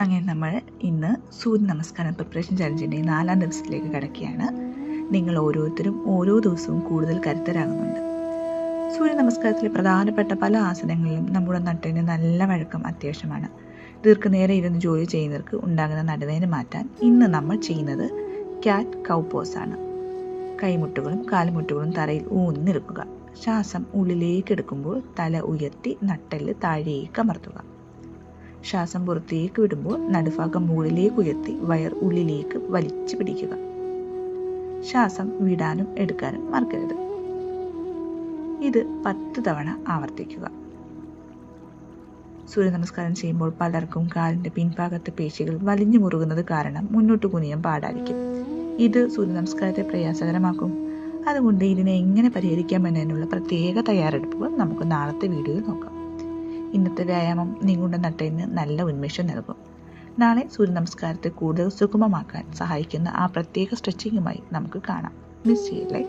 അങ്ങനെ നമ്മൾ ഇന്ന് സൂര്യ നമസ്കാരം പ്രിപ്പറേഷൻ ചലഞ്ചിൻ്റെ 4ാം ദിവസത്തിലേക്ക് കിടക്കുകയാണ്. നിങ്ങൾ ഓരോരുത്തരും ഓരോ ദിവസവും കൂടുതൽ കരുത്തരാകുന്നുണ്ട്. സൂര്യ നമസ്കാരത്തിലെ പ്രധാനപ്പെട്ട പല ആസനങ്ങളിലും നമ്മുടെ നട്ടലിന് നല്ല വഴക്കം അത്യാവശ്യമാണ്. ദീർഘനേരം ഇരുന്ന് ജോലി ചെയ്യുന്നവർക്ക് ഉണ്ടാകുന്ന നടുവേദന മാറ്റാൻ ഇന്ന് നമ്മൾ ചെയ്യുന്നത് ക്യാറ്റ് കൗ പോസാണ്. കൈമുട്ടുകളും കാൽമുട്ടുകളും തറയിൽ ഊന്നി നിൽക്കുക. ശ്വാസം ഉള്ളിലേക്ക് എടുക്കുമ്പോൾ തല ഉയർത്തി നട്ടെല്ല് താഴേക്ക് അമർത്തുക. ശ്വാസം പുറത്തേക്ക് വിടുമ്പോൾ നടുഭാഗം മുകളിലേക്ക് ഉയർത്തി വയർ ഉള്ളിലേക്ക് വലിച്ചു പിടിക്കുക. ശ്വാസം വിടാനും എടുക്കാനും മറക്കരുത്. ഇത് 10 തവണ ആവർത്തിക്കുക. സൂര്യ നമസ്കാരം ചെയ്യുമ്പോൾ പലർക്കും കാലിൻ്റെ പിൻഭാഗത്തെ പേശികൾ വലിഞ്ഞു മുറുകുന്നത് കാരണം മുന്നോട്ട് കുനിയാൻ പാടായിരിക്കും. ഇത് സൂര്യ നമസ്കാരത്തെ പ്രയാസകരമാക്കും. അതുകൊണ്ട് ഇതിനെ എങ്ങനെ പരിഹരിക്കാമെന്നതിനുള്ള പ്രത്യേക തയ്യാറെടുപ്പുകൾ നമുക്ക് നാളത്തെ വീഡിയോയിൽ നോക്കാം. ഇന്നത്തെ വ്യായാമം നിങ്ങളുടെ നട്ടലിന് നല്ല ഉന്മേഷം നൽകും. നാളെ സൂര്യ നമസ്കാരത്തെ കൂടുതൽ സുഗമമാക്കാൻ സഹായിക്കുന്ന ആ പ്രത്യേക സ്ട്രെച്ചിങ്ങുമായി നമുക്ക് കാണാം. മിസ് ചെയ്യില്ലേ?